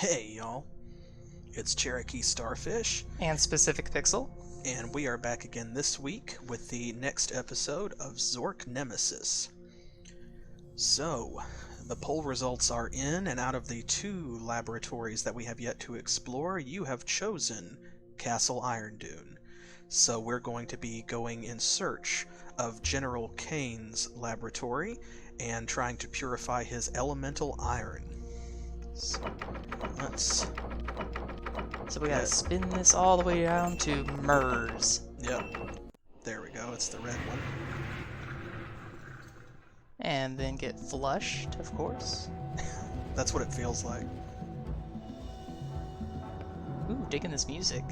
Hey y'all, it's CherokeeStarfish, And SpecificPixel. and we are back again this week with the next episode of Zork Nemesis. So, the poll results are in, and out of the 2 laboratories that we have yet to explore, you have chosen Castle Irondune. So we're going to be going in search of General Kaine's laboratory and trying to purify his elemental iron. So, let's... So we gotta spin this all the way down to MISOGYNISTIC. Yep. There we go. It's the red one. And then get flushed, of course. That's what it feels like. Ooh, digging this music.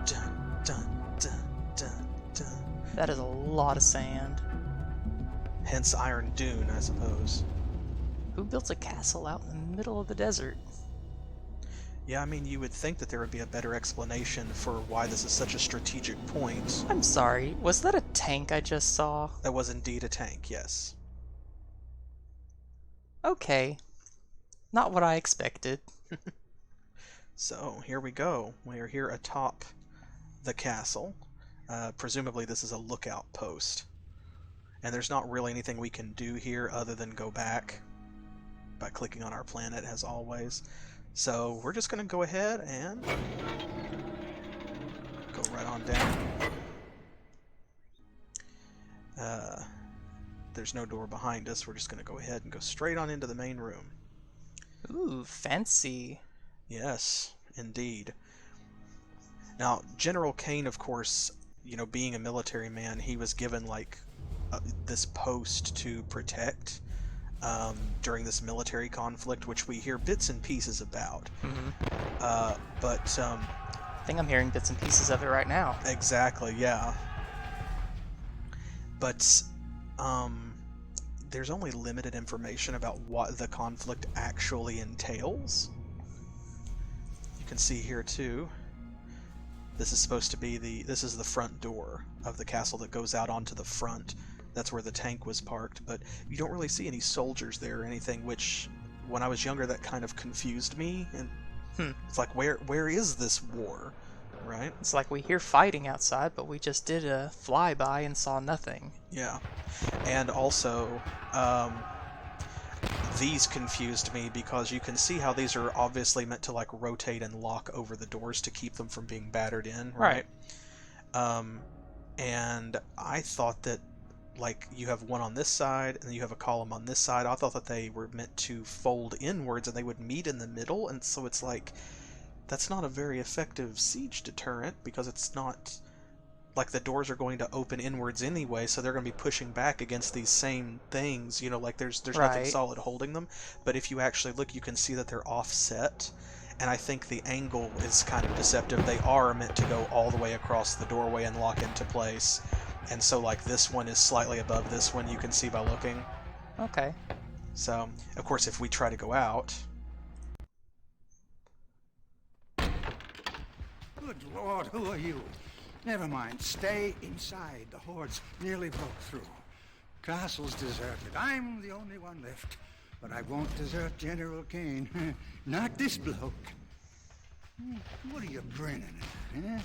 Dun, dun, dun, dun, dun. That is a lot of sand. Hence Iron Dune, I suppose. Who built a castle out in the middle of the desert? Yeah, I mean, you would think that there would be a better explanation for why this is such a strategic point. I'm sorry, was that a tank I just saw? That was indeed a tank, yes. Okay. Not what I expected. So, here we go. We are here atop the castle. Presumably this is a lookout post. And there's not really anything we can do here other than go back by clicking on our planet, as always. So we're just going to go ahead and go right on down. There's no door behind us. We're just going to go ahead and go straight on into the main room. Ooh, fancy. Yes, indeed. Now, General Kaine, of course, you know, being a military man, he was given, like, this post to protect during this military conflict, which we hear bits and pieces about. But I think I'm hearing bits and pieces of it right now. exactly, yeah. But there's only limited information about what the conflict actually entails. You can see here too. This is supposed to be this is the front door of the castle that goes out onto the front. That's where the tank was parked, but you don't really see any soldiers there or anything, which, when I was younger, that kind of confused me. And it's like, where is this war, right? It's like we hear fighting outside, but we just did a flyby and saw nothing. Yeah. And also, these confused me because you can see how these are obviously meant to, like, rotate and lock over the doors to keep them from being battered in, right? And I thought that, like, you have one on this side and then you have a column on this side. I thought that they were meant to fold inwards and they would meet in the middle, and so it's like, that's not a very effective siege deterrent because it's not like the doors are going to open inwards anyway, so they're going to be pushing back against these same things, you know, like there's nothing solid holding them. But if you actually look, you can see that they're offset, and I think the angle is kind of deceptive. They are meant to go all the way across the doorway and lock into place. And so, like, this one is slightly above this one, you can see by looking. Okay. So, of course, if we try to go out... Good Lord, who are you? Never mind, stay inside. The hordes nearly broke through. Castle's deserted. I'm the only one left. But I won't desert General Kaine. Not this bloke. What are you grinning at, huh?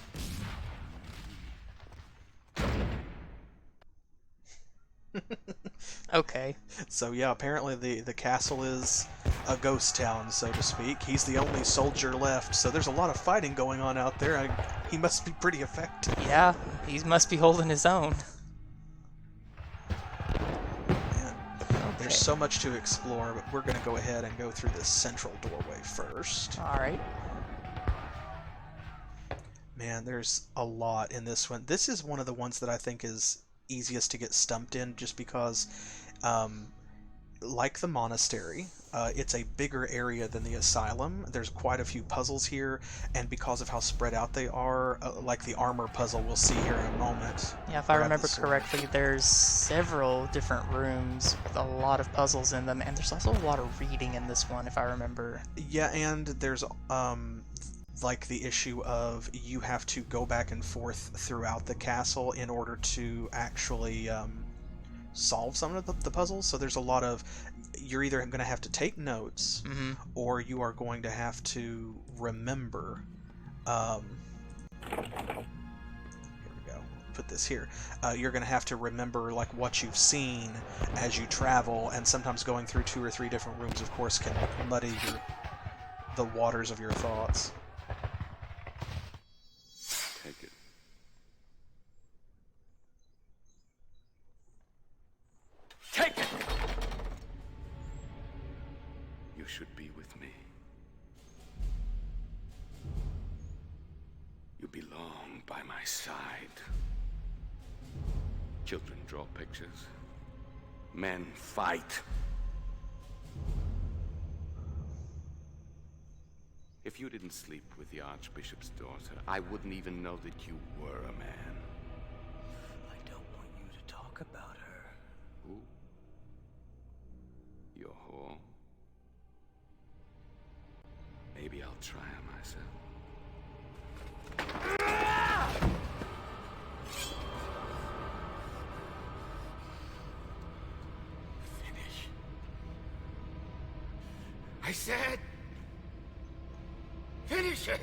Okay. So yeah, apparently the castle is a ghost town, so to speak. He's the only soldier left, so there's a lot of fighting going on out there. He must be pretty effective. Yeah, he must be holding his own. Man, there's so much to explore, but we're going to go ahead and go through this central doorway first. Alright. Man, there's a lot in this one. This is one of the ones that I think is easiest to get stumped in, just because, like the monastery, it's a bigger area than the asylum. There's quite a few puzzles here, and because of how spread out they are, like the armor puzzle we'll see here in a moment. Yeah, if I remember correctly, there's several different rooms with a lot of puzzles in them, and there's also a lot of reading in this one, if I remember. Yeah, and there's like the issue of you have to go back and forth throughout the castle in order to actually solve some of the puzzles. So there's a lot of, you're either going to have to take notes, or you are going to have to remember. Here we go. Put this here. You're going to have to remember like what you've seen as you travel, and sometimes going through 2 or 3 different rooms, of course, can muddy the waters of your thoughts. Take it. Take it! You should be with me. You belong by my side. Children draw pictures. Men fight. If you didn't sleep with the Archbishop's daughter, I wouldn't even know that you were a man. I don't want you to talk about her. Who? Your whore? Maybe I'll try her myself. Finish. I said, finish it!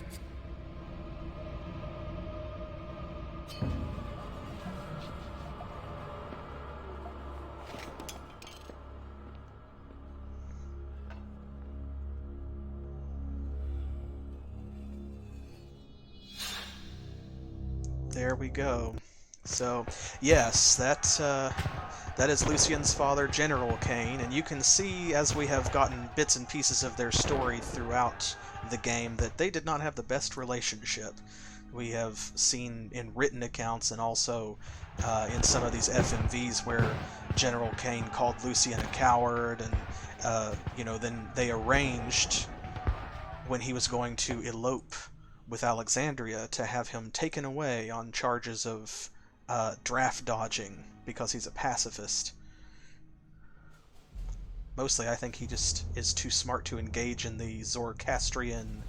There we go. So, yes, that is Lucien's father, General Kaine, and you can see, as we have gotten bits and pieces of their story throughout the game, that they did not have the best relationship. We have seen in written accounts and also in some of these FMVs where General Kaine called Lucien a coward, and then they arranged when he was going to elope with Alexandria to have him taken away on charges of draft dodging because he's a pacifist. Mostly, I think he just is too smart to engage in the Zoroastrian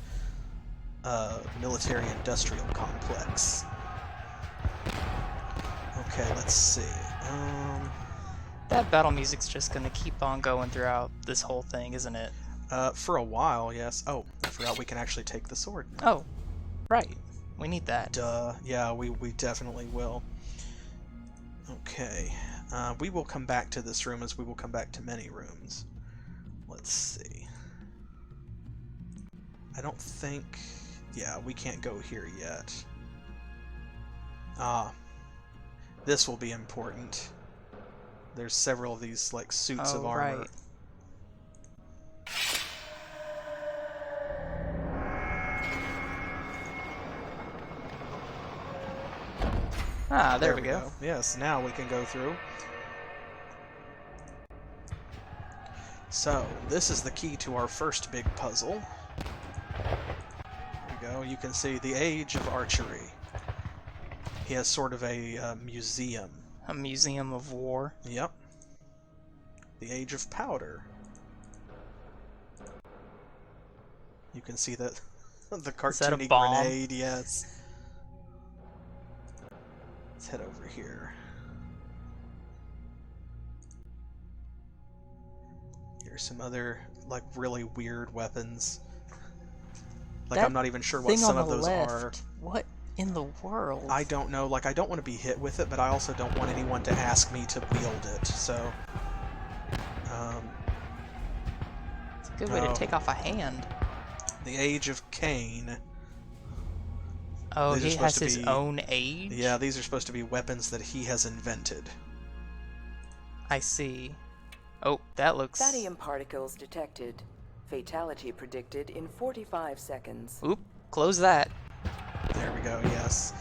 military-industrial complex. Okay, let's see. That battle music's just gonna keep on going throughout this whole thing, isn't it? For a while, yes. Oh, I forgot we can actually take the sword now. Oh, right. We need that. Duh. Yeah, we definitely will. Okay. We will come back to this room as we will come back to many rooms. Let's see. I don't think... Yeah, we can't go here yet. This will be important. There's several of these, like, suits of armor. Right. Ah, there we go. Yes, now we can go through. So, this is the key to our first big puzzle. There we go. You can see the age of archery. He has sort of a museum. A museum of war. Yep. The age of powder. You can see that the cartoony grenade, yes. Let's head over here. Here's some other, like, really weird weapons. Like, I'm not even sure what some of those are. What in the world? I don't know. Like, I don't want to be hit with it, but I also don't want anyone to ask me to wield it, so... It's a good way to take off a hand. The Age of Kaine. Oh, he has his own age? Yeah, these are supposed to be weapons that he has invented. I see. Oh, that looks... Thadium particles detected. Fatality predicted in 45 seconds. Oop, close that. There we go, yes.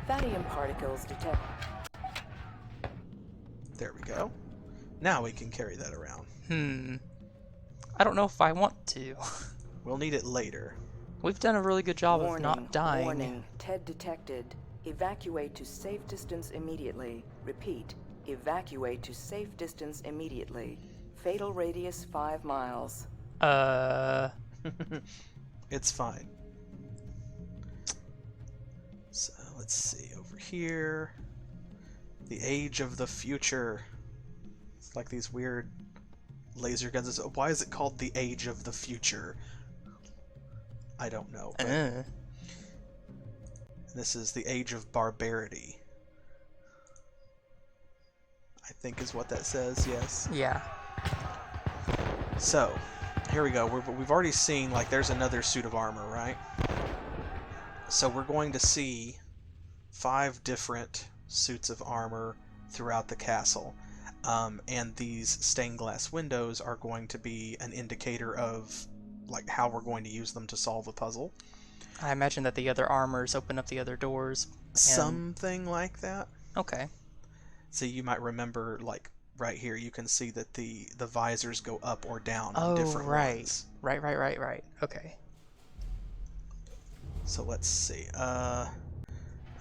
Thadium particles detected. There we go. Now we can carry that around. I don't know if I want to. We'll need it later. We've done a really good job of not dying. Warning. TED detected. Evacuate to safe distance immediately. Repeat. Evacuate to safe distance immediately. Fatal radius 5 miles. It's fine. So let's see, over here. The age of the future. It's like these weird laser guns. Why is it called the age of the future? I don't know. But this is the age of barbarity. I think is what that says, yes. Yeah. So, here we go. We've already seen, like, there's another suit of armor, right? So we're going to see 5 different suits of armor throughout the castle. And these stained glass windows are going to be an indicator of, like, how we're going to use them to solve a puzzle. I imagine that the other armors open up the other doors. Something like that. Okay. So you might remember, like, right here, you can see that the visors go up or down on different ones. Right. Okay. So let's see.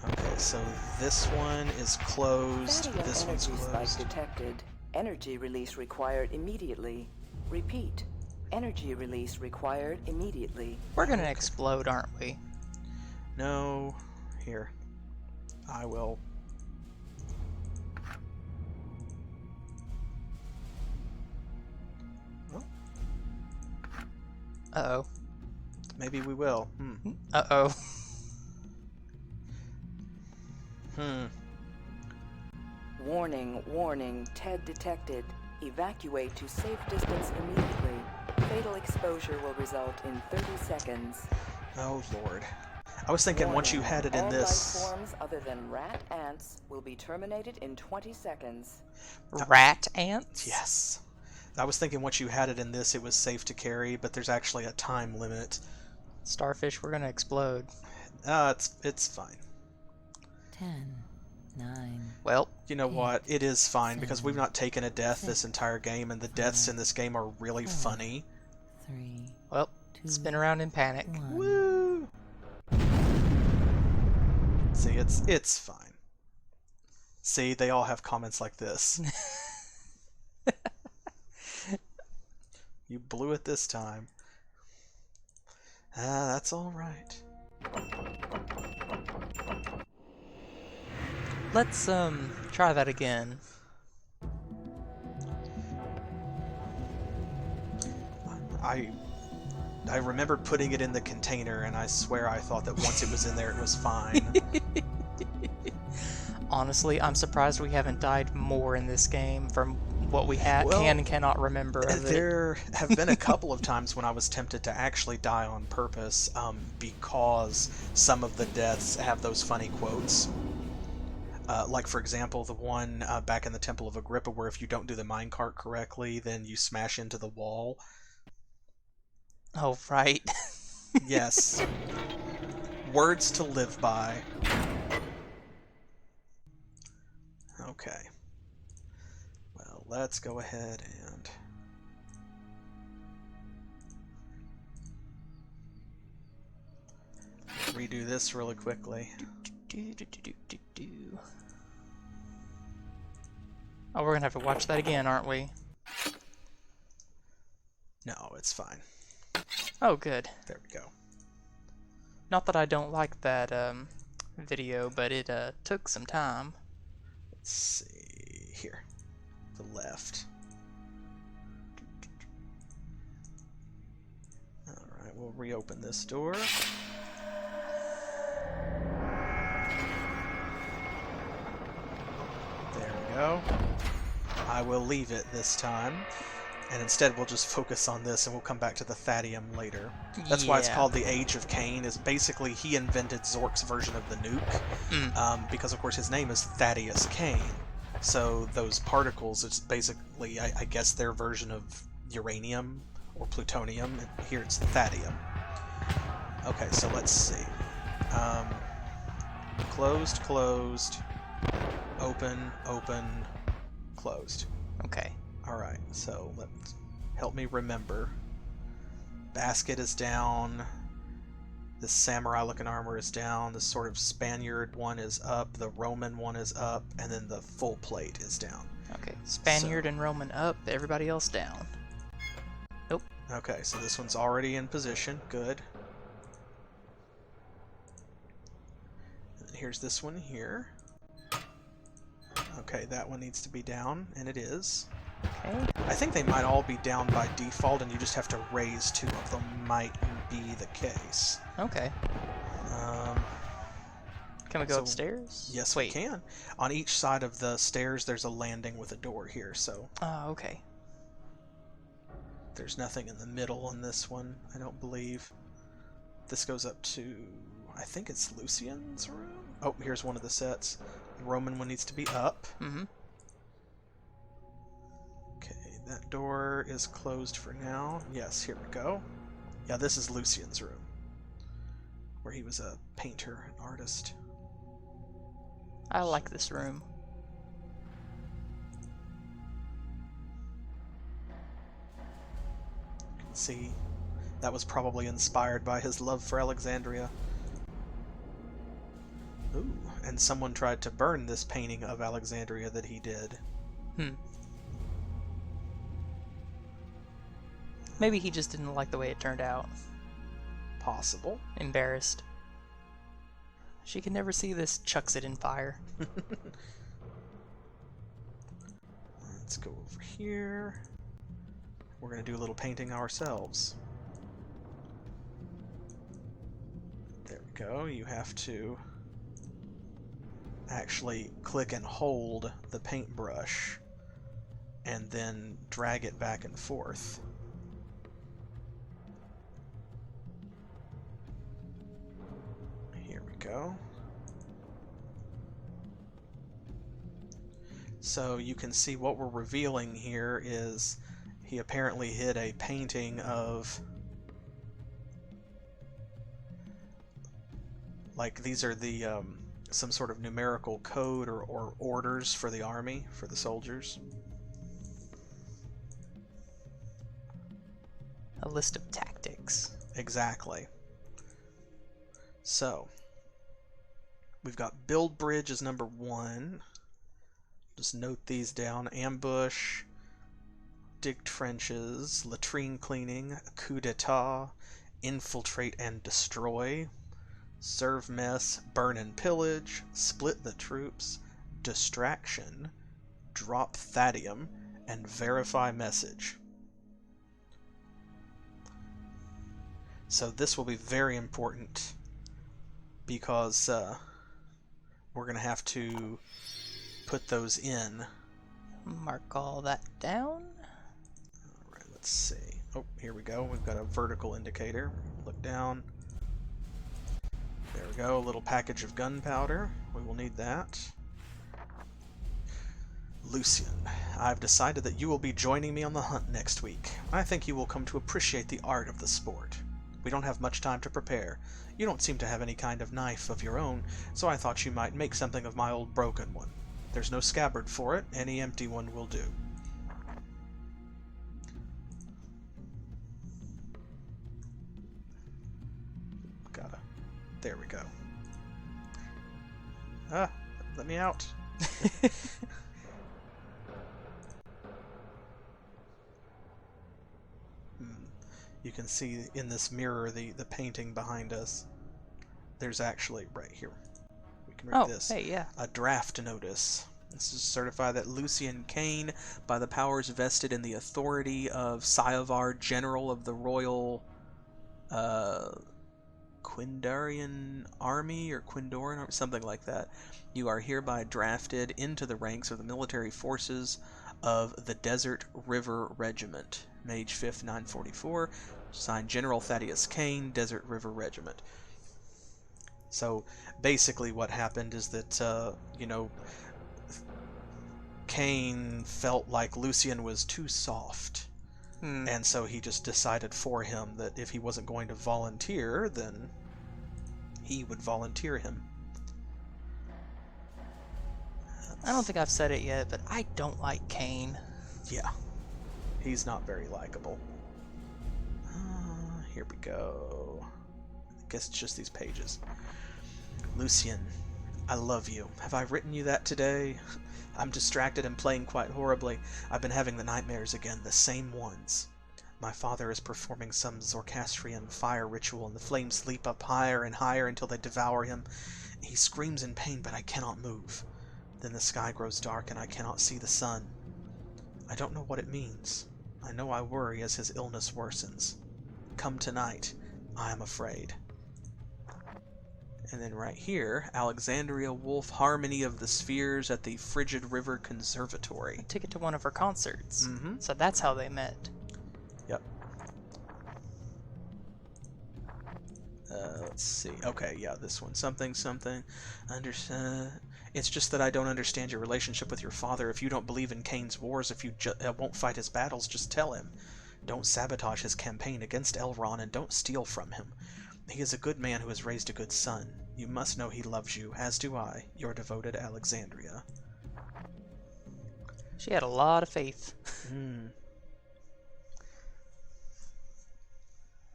Okay, so this one is closed. Thadium This one's energy spike closed. detected. Energy release required immediately. Repeat. Energy release required immediately. We're gonna explode, aren't we? No. Here. I will. Well, Uh-oh. maybe we will. Uh-oh. Warning, warning. TED detected. Evacuate to safe distance immediately. Fatal exposure will result in 30 seconds. Oh, Lord. I was thinking once you had it in All this... life forms other than rat ants will be terminated in 20 seconds. Rat ants? Yes. I was thinking once you had it in this, it was safe to carry, but there's actually a time limit. Starfish, we're gonna explode. It's fine. 10, 9. Well, You know what? It is fine, because we've not taken a death this entire game, and the deaths in this game are really funny. 3, well, spin around in panic. 1. Woo! See, it's fine. See, they all have comments like this. You blew it this time. That's all right. Let's try that again. I remember putting it in the container, and I swear I thought that once it was in there, it was fine. Honestly, I'm surprised we haven't died more in this game from what we can and cannot remember of it. There have been a couple of times when I was tempted to actually die on purpose, because some of the deaths have those funny quotes. Like, for example, the one back in the Temple of Agrippa where if you don't do the minecart correctly, then you smash into the wall. Oh, right. Yes. Words to live by. Okay. Well, let's go ahead and... redo this really quickly. Oh, we're gonna have to watch that again, aren't we? No, it's fine. Oh, good. There we go. Not that I don't like that video, but it took some time. Let's see here. The left. Alright, we'll reopen this door. There we go. I will leave it this time. And instead we'll just focus on this and we'll come back to the Thadium later. That's why it's called the Age of Kaine, is basically he invented Zork's version of the nuke. Because of course his name is Thaddeus Kaine. So those particles, it's basically, I guess, their version of uranium or plutonium. And here it's Thadium. Okay, so let's see. Closed, closed. Open, open, closed. Okay. Alright, so let's help me remember. Basket is down. This samurai looking armor is down. This sort of Spaniard one is up. The Roman one is up. And then the full plate is down. Okay. Spaniard and Roman up, everybody else down. Nope. Okay, so this one's already in position. Good. And here's this one here. Okay, that one needs to be down, and it is. Okay. I think they might all be down by default, and you just have to raise 2 of them. Might be the case. Okay. Can we go so- upstairs? Yes, Wait. we can. On each side of the stairs, there's a landing with a door here, so Oh, okay. there's nothing in the middle on this one, I don't believe. This goes up to, I think it's Lucian's room? Oh, here's one of the sets. The Roman one needs to be up. Mm-hmm. Okay, that door is closed for now. Yes, here we go. Yeah, this is Lucian's room, where he was a painter, an artist. I like this room. You can see that was probably inspired by his love for Alexandria. Ooh, and someone tried to burn this painting of Alexandria that he did. Maybe he just didn't like the way it turned out. Possible. Embarrassed. She can never see this, chucks it in fire. Let's go over here. We're going to do a little painting ourselves. There we go. You have to actually click and hold the paintbrush and then drag it back and forth. Here we go. So you can see what we're revealing here is he apparently hid a painting of, like, these are the some sort of numerical code or orders for the army, for the soldiers. A list of tactics. Exactly. So we've got build bridge as number 1. Just note these down. Ambush, dig trenches, latrine cleaning, coup d'etat, infiltrate and destroy, serve mess, burn and pillage, split the troops, distraction, drop thadium, and verify message. So this will be very important because we're going to have to put those in. Mark all that down. Alright, let's see. Oh, here we go. We've got a vertical indicator. Look down. There we go. A little package of gunpowder. We will need that. Lucian, I've decided that you will be joining me on the hunt next week. I think you will come to appreciate the art of the sport. We don't have much time to prepare. You don't seem to have any kind of knife of your own, so I thought you might make something of my old broken one. There's no scabbard for it. Any empty one will do. There we go. Ah, let me out. You can see in this mirror the painting behind us. There's actually, right here, we can read this. Hey, yeah. A draft notice. This is certified that Lucien Kaine, by the powers vested in the authority of Sayavar, General of the Royal Quindarian Army, or Quindoran Army, something like that, you are hereby drafted into the ranks of the military forces of the Desert River Regiment, Mage 5th, 944, signed General Thaddeus Kaine, Desert River Regiment. So basically what happened is that, Kaine felt like Lucien was too soft. And so he just decided for him that if he wasn't going to volunteer, then he would volunteer him. I don't think I've said it yet, but I don't like Kaine. Yeah. He's not very likable. Here we go. I guess it's just these pages. Lucien, I love you. Have I written you that today? I'm distracted and playing quite horribly. I've been having the nightmares again, the same ones. My father is performing some Zoroastrian fire ritual, and the flames leap up higher and higher until they devour him. He screams in pain, but I cannot move. Then the sky grows dark, and I cannot see the sun. I don't know what it means. I know I worry as his illness worsens. Come tonight. I am afraid. And then right here, Alexandria Wolf, Harmony of the Spheres at the Frigid River Conservatory. Ticket to one of her concerts. Mm-hmm. So that's how they met. Yep. Let's see. Okay, yeah, this one. Something. It's just that I don't understand your relationship with your father. If you don't believe in Kaine's wars, if you won't fight his battles, just tell him. Don't sabotage his campaign against Elrond, and don't steal from him. He is a good man who has raised a good son. You must know he loves you, as do I, your devoted Alexandria. She had a lot of faith.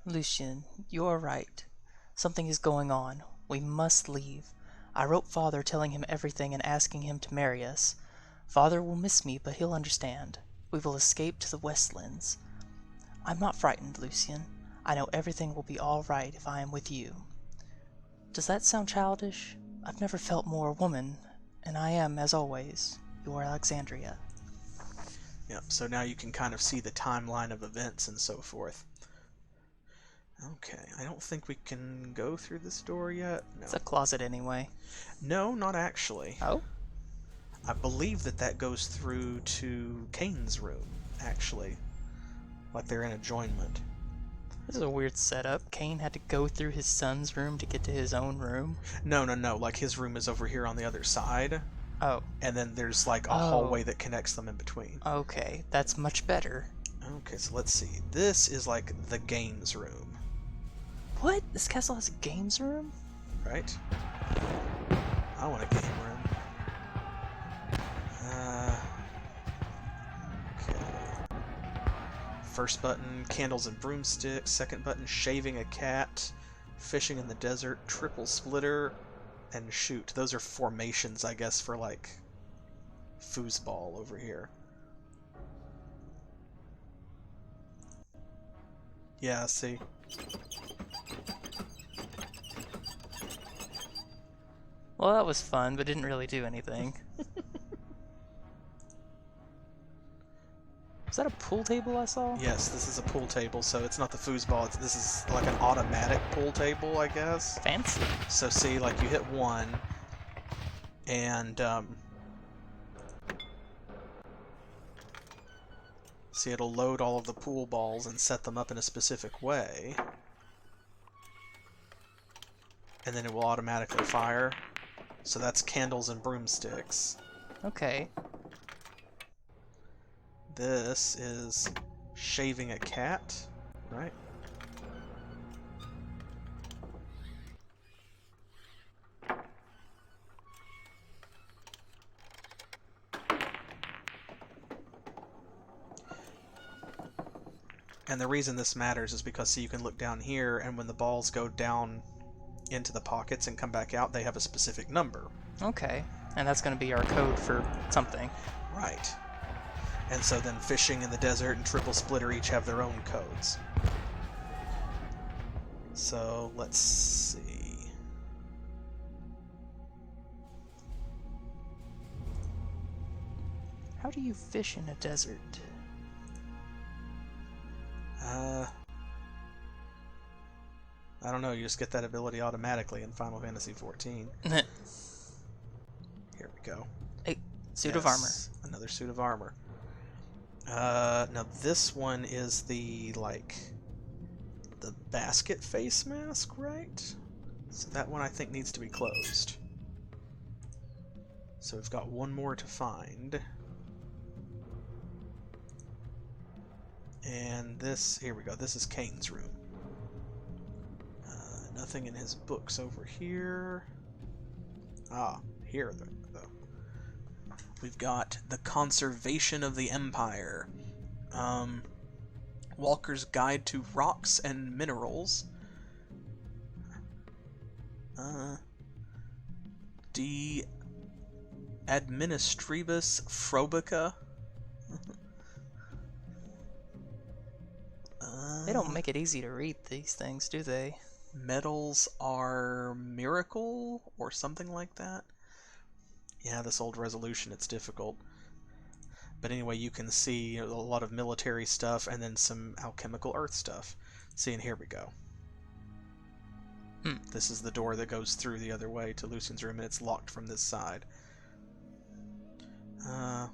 Lucian, you are right. Something is going on. We must leave. I wrote Father telling him everything and asking him to marry us. Father will miss me, but he'll understand. We will escape to the Westlands. I'm not frightened, Lucian. I know everything will be all right if I am with you. Does that sound childish? I've never felt more a woman, and I am, as always, your Alexandria. Yep, so now you can kind of see the timeline of events and so forth. Okay, I don't think we can go through this door yet. No. It's a closet anyway. No, not actually. Oh? I believe that goes through to Kaine's room, actually. Like they're in adjournment. This is a weird setup. Kaine had to go through his son's room to get to his own room. No. Like his room is over here on the other side. Oh. And then there's like a hallway that connects them in between. Okay, that's much better. Okay, so let's see. This is like the games room. What? This castle has a games room? Right? I want a game room. Okay. First button, candles and broomsticks. Second button, shaving a cat. Fishing in the desert. Triple splitter. And shoot. Those are formations, I guess, for like foosball over here. Yeah, see? Well, that was fun, but didn't really do anything. Is that a pool table I saw? Yes, this is a pool table, so it's not the foosball. This is like an automatic pool table, I guess. Fancy. So see, like you hit one, and see, it'll load all of the pool balls and set them up in a specific way, and then it will automatically fire. So that's candles and broomsticks. Okay. This is shaving a cat, right? And the reason this matters is because, see, you can look down here, and when the balls go down into the pockets and come back out, they have a specific number. Okay. And that's going to be our code for something. Right. And so then fishing in the desert and triple splitter each have their own codes. So let's see. How do you fish in a desert? I don't know, you just get that ability automatically in Final Fantasy XIV. Here we go. Hey, suit of armor. Another suit of armor. Now this one is the, like, the basket face mask, right? So that one I think needs to be closed. So we've got one more to find. And this, here we go, this is Kaine's room. Nothing in his books over here. Ah, here though. We've got The Conservation of the Empire. Walker's Guide to Rocks and Minerals. De Administribus Frobica. don't make it easy to read these things, do they? Metals are miracle or something like that. Yeah, this old resolution, it's difficult. But anyway, you can see a lot of military stuff and then some alchemical earth stuff. See, and here we go. This is the door that goes through the other way to Lucian's room, and it's locked from this side. Let's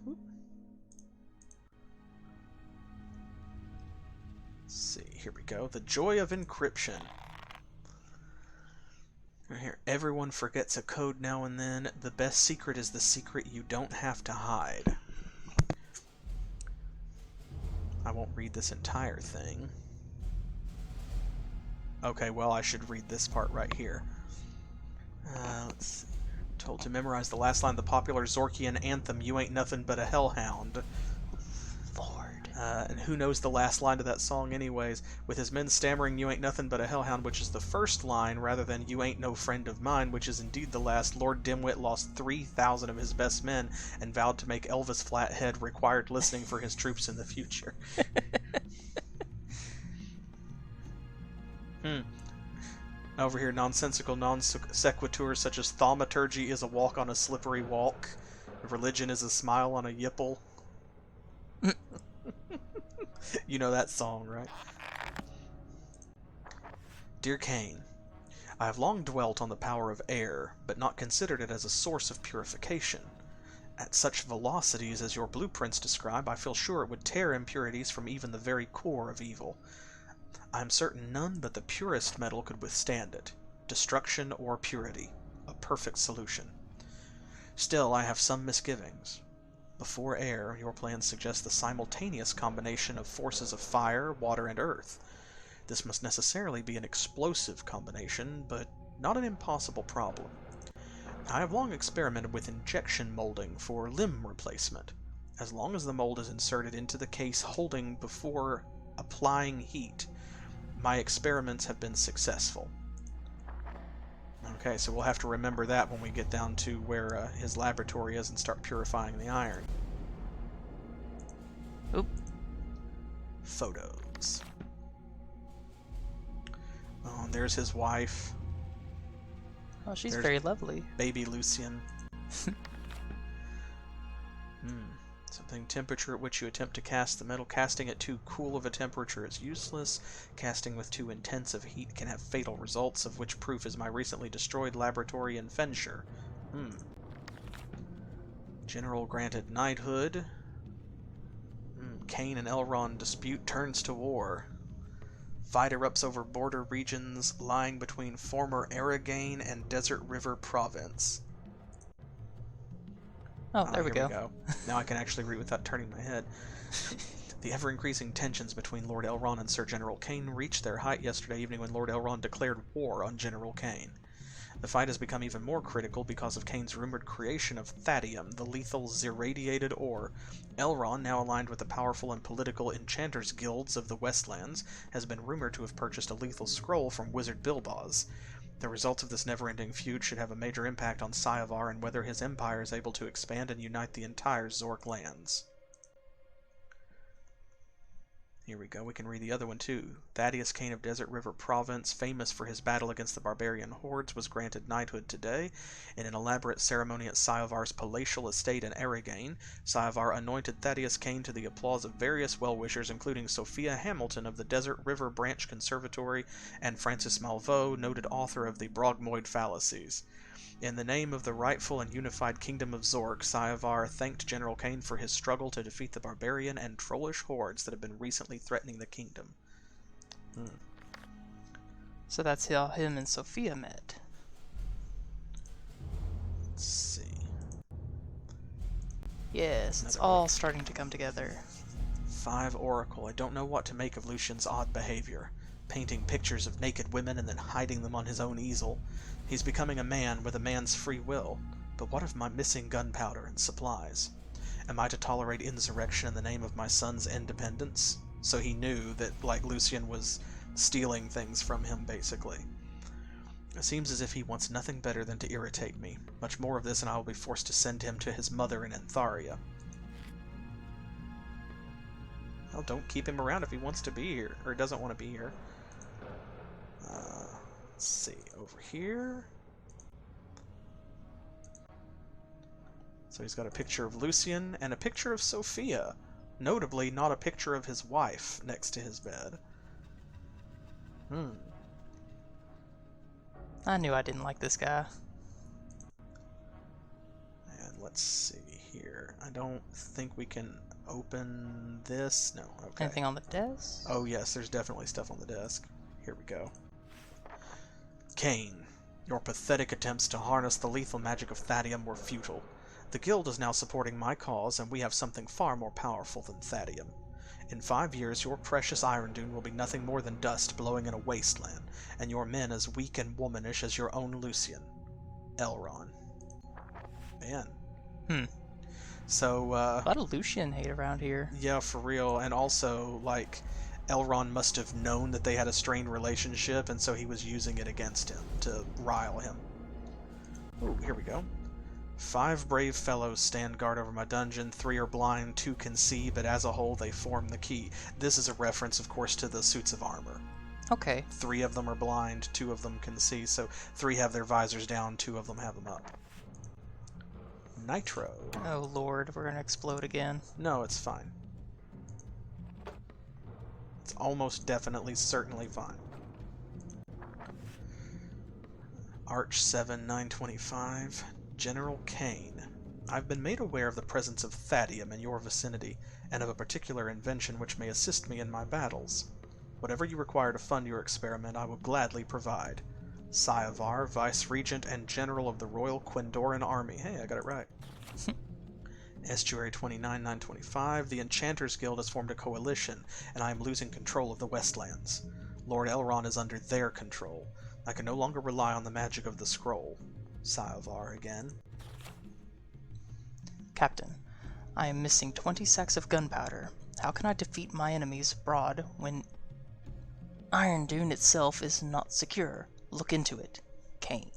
see, here we go. The joy of encryption. Right here, everyone forgets a code now and then. The best secret is the secret you don't have to hide. I won't read this entire thing. Okay, well, I should read this part right here. Let's see. Told to memorize the last line of the popular Zorkian anthem, "You ain't nothing but a hellhound." Lord. And who knows the last line of that song anyways? With his men stammering, "You ain't nothing but a hellhound," which is the first line, rather than "You ain't no friend of mine," which is indeed the last. Lord Dimwit lost 3,000 of his best men and vowed to make Elvis Flathead required listening for his troops in the future. Over here, nonsensical non-sequiturs such as thaumaturgy is a walk on a slippery walk. Religion is a smile on a yipple. You know that song, right? Dear Kaine, I have long dwelt on the power of air, but not considered it as a source of purification. At such velocities as your blueprints describe, I feel sure it would tear impurities from even the very core of evil. I am certain none but the purest metal could withstand it. Destruction or purity. A perfect solution. Still, I have some misgivings. Before air, your plans suggest the simultaneous combination of forces of fire, water, and earth. This must necessarily be an explosive combination, but not an impossible problem. I have long experimented with injection molding for limb replacement. As long as the mold is inserted into the case holding before applying heat, my experiments have been successful. Okay, so we'll have to remember that when we get down to where his laboratory is and start purifying the iron. Oop. Photos. Oh, and there's his wife. Oh, she's There's very lovely. Baby Lucian. Something temperature at which you attempt to cast the metal. Casting at too cool of a temperature is useless. Casting with too intense of heat can have fatal results, of which proof is my recently destroyed laboratory in Fenshire. General granted knighthood. Kaine and Elrond dispute turns to war. Fight erupts over border regions lying between former Aragain and Desert River Province. Oh, there we Here go. Now I can actually read without turning my head. The ever-increasing tensions between Lord Elrond and Sir General Kaine reached their height yesterday evening when Lord Elrond declared war on General Kaine. The fight has become even more critical because of Kaine's rumored creation of thadium, the lethal zirradiated ore. Elrond, now aligned with the powerful and political enchanters guilds of the Westlands, has been rumored to have purchased a lethal scroll from Wizard Bilboz. The results of this never-ending feud should have a major impact on Sayavar and whether his empire is able to expand and unite the entire Zork lands. Here we go, we can read the other one too. Thaddeus Kaine of Desert River Province, famous for his battle against the barbarian hordes, was granted knighthood today. In an elaborate ceremony at Sayavar's palatial estate in Aragain, Sayavar anointed Thaddeus Kaine to the applause of various well-wishers, including Sophia Hamilton of the Desert River Branch Conservatory and Francis Malveaux, noted author of the Brogmoid Fallacies. In the name of the rightful and unified kingdom of Zork, Sayavar thanked General Kaine for his struggle to defeat the barbarian and trollish hordes that have been recently threatening the kingdom. So that's how him and Sophia met. Let's see. Yes, it's Another all one. starting to come together. 5 Oracle. I don't know what to make of Lucian's odd behavior. Painting pictures of naked women and then hiding them on his own easel. He's becoming a man with a man's free will. But what of my missing gunpowder and supplies? Am I to tolerate insurrection in the name of my son's independence? So he knew that, like, Lucian was stealing things from him, basically. It seems as if he wants nothing better than to irritate me. Much more of this and I will be forced to send him to his mother in Antharia. Well, don't keep him around if he wants to be here, or doesn't want to be here. Let's see, over here. So he's got a picture of Lucian and a picture of Sophia. Notably, not a picture of his wife next to his bed. I knew I didn't like this guy. And let's see here. I don't think we can open this. No, okay. Anything on the desk? Oh yes, there's definitely stuff on the desk. Here we go. Kaine, your pathetic attempts to harness the lethal magic of Thadium were futile. The Guild is now supporting my cause, and we have something far more powerful than Thadium. In 5 years, your precious Irondune will be nothing more than dust blowing in a wasteland, and your men as weak and womanish as your own Lucian. Elron. Man. So, a lot of Lucian hate around here. Yeah, for real. And also, like, Elron must have known that they had a strained relationship, and so he was using it against him to rile him. Ooh, here we go. 5 brave fellows stand guard over my dungeon. 3 are blind, 2 can see, but as a whole they form the key. This is a reference, of course, to the suits of armor. Okay. 3 of them are blind, 2 of them can see, so 3 have their visors down, 2 of them have them up. Nitro. Oh lord, we're gonna explode again. No, it's fine. It's almost definitely, certainly fine. Arch 7, 925. General Kaine. I've been made aware of the presence of Thadium in your vicinity, and of a particular invention which may assist me in my battles. Whatever you require to fund your experiment, I will gladly provide. Sayavar, Vice-Regent and General of the Royal Quindoran Army. Hey, I got it right. Estuary 29, 925. The Enchanters Guild has formed a coalition, and I am losing control of the Westlands. Lord Elron is under their control. I can no longer rely on the magic of the scroll. Sayavar again. Captain, I am missing 20 sacks of gunpowder. How can I defeat my enemies abroad when Irondune itself is not secure? Look into it. Kaine.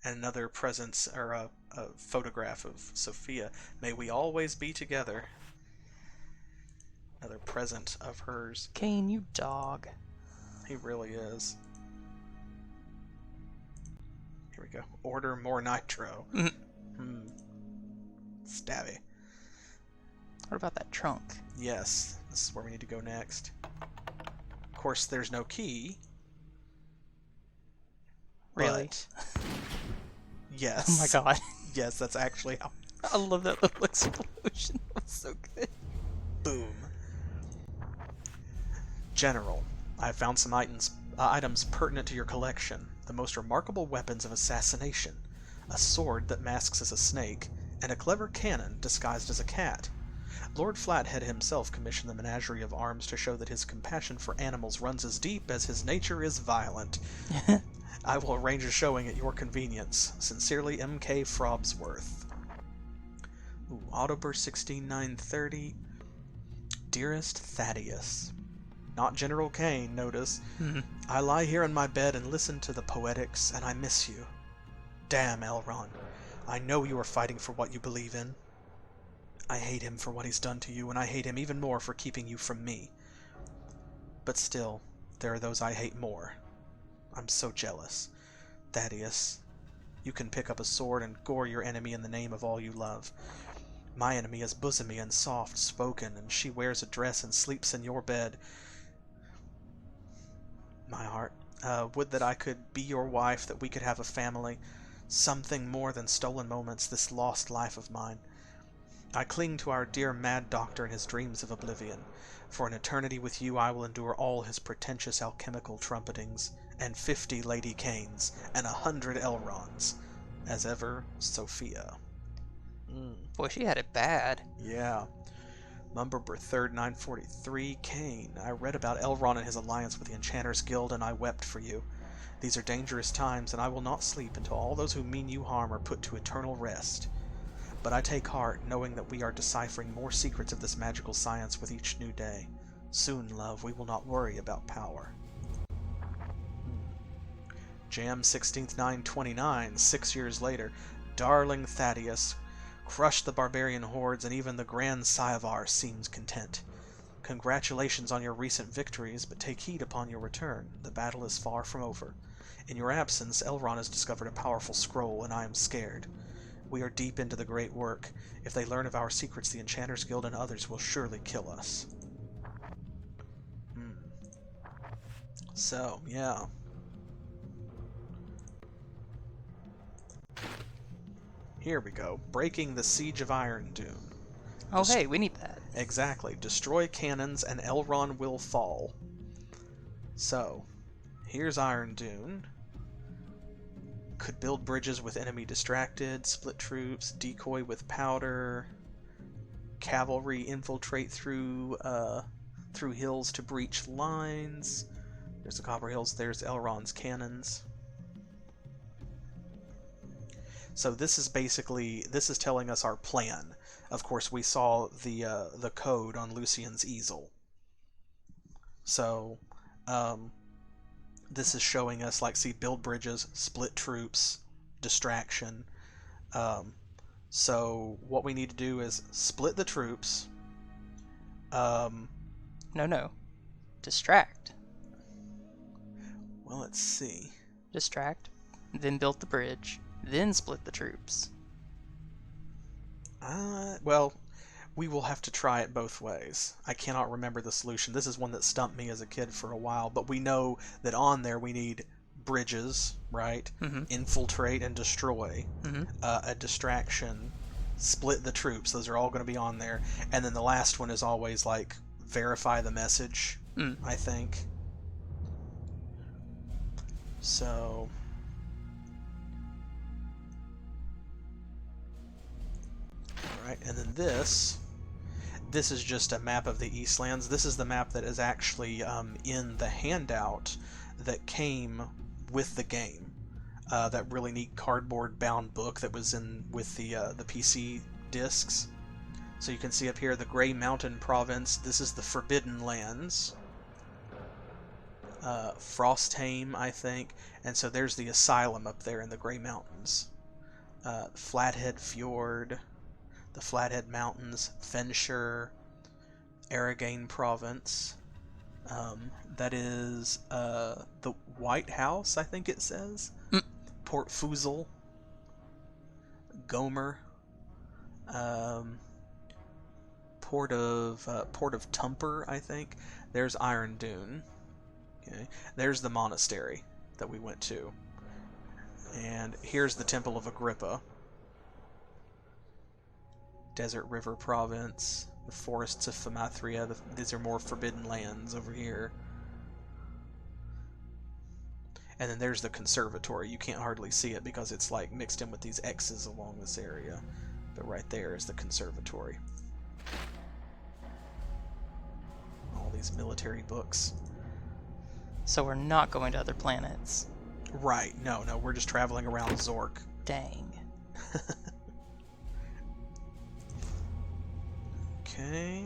And another presence, or a photograph of Sophia. May we always be together. Another present of hers. Kaine, you dog. He really is. Here we go. Order more nitro. Stabby. What about that trunk? Yes, this is where we need to go next. Of course, there's no key. Really? Yes. Oh my god. Yes, that's actually how. I love that little explosion. That was so good. Boom. General, I have found some items pertinent to your collection. The most remarkable weapons of assassination. A sword that masks as a snake, and a clever cannon disguised as a cat. Lord Flathead himself commissioned the menagerie of arms to show that his compassion for animals runs as deep as his nature is violent. I will arrange a showing at your convenience. Sincerely, M.K. Frobsworth. Ooh, Autoburst 16930. Dearest Thaddeus. Not General Kaine, notice. I lie here in my bed and listen to the poetics, and I miss you. Damn, Elron. I know you are fighting for what you believe in. I hate him for what he's done to you, and I hate him even more for keeping you from me. But still, there are those I hate more. I'm so jealous. Thaddeus, you can pick up a sword and gore your enemy in the name of all you love. My enemy is bosomy and soft-spoken, and she wears a dress and sleeps in your bed. My heart, would that I could be your wife, that we could have a family. Something more than stolen moments, this lost life of mine. I cling to our dear mad doctor and his dreams of oblivion. For an eternity with you I will endure all his pretentious alchemical trumpetings, and 50 Lady Kaines, and 100 Elrons. As ever, Sophia. Boy, she had it bad. Yeah. Mumberber 3rd, 943, Kaine. I read about Elron and his alliance with the Enchanters Guild, and I wept for you. These are dangerous times, and I will not sleep until all those who mean you harm are put to eternal rest. But I take heart, knowing that we are deciphering more secrets of this magical science with each new day. Soon, love, we will not worry about power. Jam 16th, 929, 6 years later. Darling Thaddeus, crushed the barbarian hordes, and even the Grand Sayavar seems content. Congratulations on your recent victories, but take heed upon your return. The battle is far from over. In your absence, Elrond has discovered a powerful scroll, and I am scared. We are deep into the great work. If they learn of our secrets, the Enchanters Guild and others will surely kill us. So, yeah. Here we go. Breaking the Siege of Irondune. Oh, hey, we need that. Exactly. Destroy cannons and Elrond will fall. So, here's Irondune. Could build bridges with enemy distracted, split troops, decoy with powder, cavalry infiltrate through hills to breach lines. There's the Copper Hills, there's Elrond's cannons. So this is telling us our plan. Of course, we saw the code on Lucian's easel. So, this is showing us, like, see, build bridges, split troops, distraction. So what we need to do is split the troops. No. Distract. Well, let's see. Distract, then build the bridge, then split the troops. Well, we will have to try it both ways. I cannot remember the solution. This is one that stumped me as a kid for a while, but we know that on there we need bridges, right? Infiltrate and destroy, a distraction, split the troops. Those are all going to be on there. And then the last one is always, like, verify the message, I think. So... Alright, and then this is just a map of the Eastlands. This is the map that is actually in the handout that came with the game. That really neat cardboard-bound book that was in with the PC discs. So you can see up here the Grey Mountain Province. This is the Forbidden Lands. Frosthaim, I think. And so there's the Asylum up there in the Grey Mountains. Flathead Fjord, the Flathead Mountains, Fenshire, Arrogane Province. That is the White House, I think it says. Port Fusel, Gomer, Port of Tumper, I think. There's Irondune. Okay. There's the monastery that we went to. And here's the Temple of Agrippa. Desert River Province, the Forests of Themathria. These are more forbidden lands over here. And then there's the conservatory. You can't hardly see it because it's like mixed in with these X's along this area. But right there is the conservatory. All these military books. So we're not going to other planets. Right. No, we're just traveling around Zork. Dang. Okay.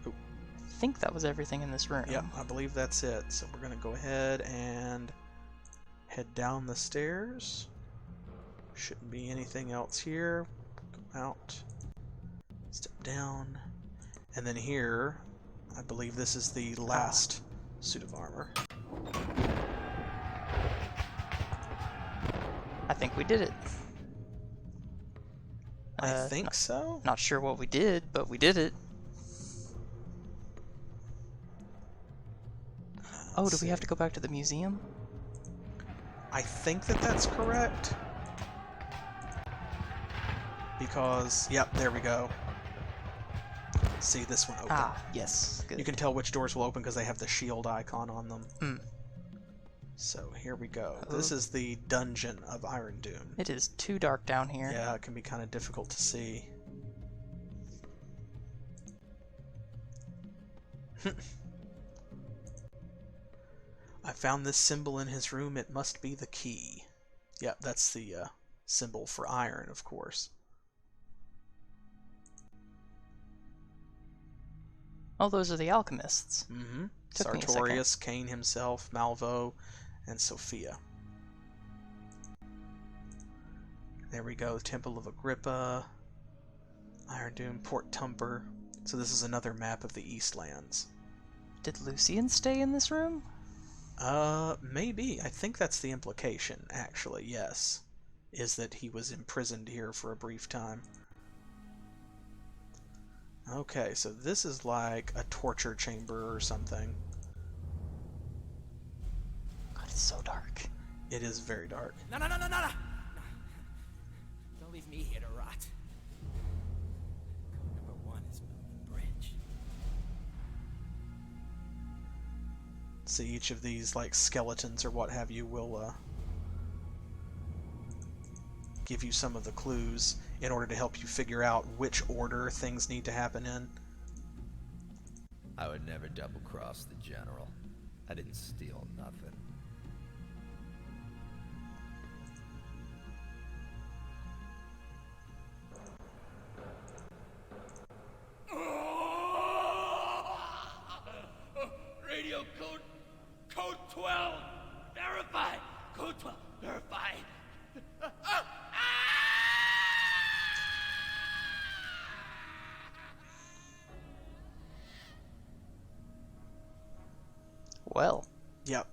Oh. I think that was everything in this room. Yep, I believe that's it. So we're going to go ahead and head down the stairs. Shouldn't be anything else here. Go out. Step down. And then here, I believe this is the last suit of armor. I think we did it. I think so. Not sure what we did, but we did it. Oh, do we have to go back to the museum? I think that's correct. Because, yep, there we go. See, this one open. Ah, yes. Good. You can tell which doors will open because they have the shield icon on them. So here we go. This is the dungeon of Irondune. It is too dark down here. Yeah, it can be kind of difficult to see. I found this symbol in his room. It must be the key. Yep, that's the symbol for iron, of course. Oh, those are the alchemists. Took Sartorius, Kaine himself, Malvo, and Sophia. There we go, Temple of Agrippa. Irondune, Port Tumper. So this is another map of the Eastlands. Did Lucian stay in this room? Maybe. I think that's the implication, actually, yes. Is that he was imprisoned here for a brief time. Okay, so this is like a torture chamber or something. God, it's so dark. It is very dark. No! Don't leave me here to rot. Code number 1 is moving the bridge. See, each of these, like, skeletons or what have you will, give you some of the clues in order to help you figure out which order things need to happen in. I would never double-cross the General. I didn't steal nothing. Radio code 12 verified. Code 12 verified. Well, Yep.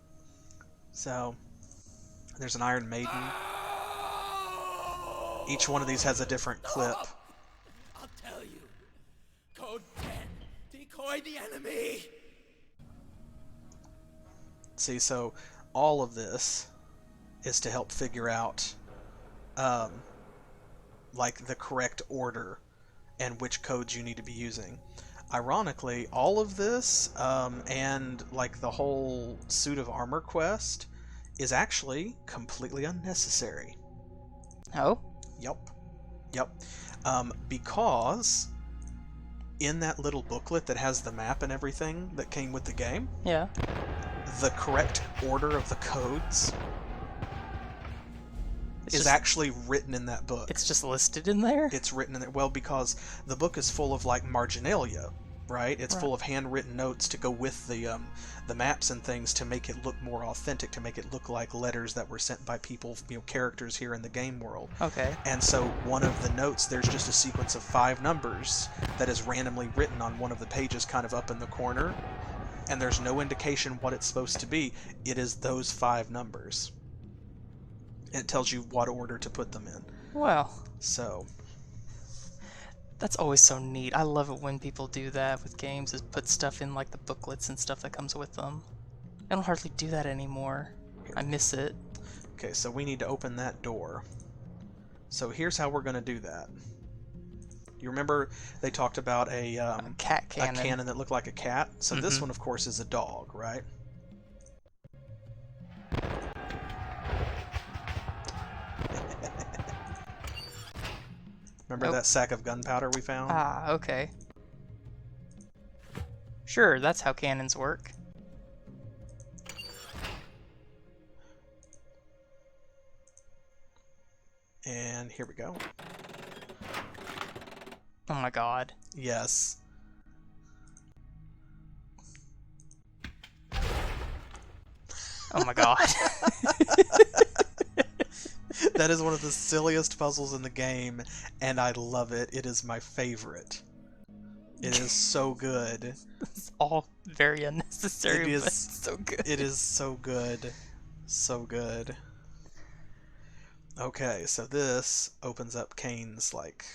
So, there's an Iron Maiden. Each one of these has a different clip. I'll tell you. Code 10. Decoy the enemy. See, so all of this is to help figure out, like, the correct order and which codes you need to be using. Ironically, all of this, and, like, the whole suit of armor quest is actually completely unnecessary. oh, Yep. Because in that little booklet that has the map and everything that came with the game, yeah. the correct order of the codes It's is just- actually written in that book. It's just listed in there? It's written in there. Well, because the book is full of, like, marginalia, right? It's full of handwritten notes to go with the maps and things to make it look more authentic, to make it look like letters that were sent by people, characters here in the game world. Okay. And so one of the notes, there's just a sequence of 5 numbers that is randomly written on one of the pages kind of up in the corner, and there's no indication what it's supposed to be. It is those 5 numbers. And it tells you what order to put them in. Well, So, that's always so neat. I love it when people do that with games, is put stuff in, like, the booklets and stuff that comes with them. I don't hardly do that anymore. I miss it. okay, so we need to open that door. So here's how we're going to do that. You remember they talked about a Cat cannon. a cannon that looked like a cat? So this one, of course, is a dog, right? Remember Nope. that sack of gunpowder we found? Ah, okay. Sure, that's how cannons work. And here we go. Oh my god. Yes. Oh my god. That is one of the silliest puzzles in the game, and I love it. It is my favorite. It is so good. It's all very unnecessary, It but is- so good. It is so good. So good. Okay, so this opens up Kaine's, like,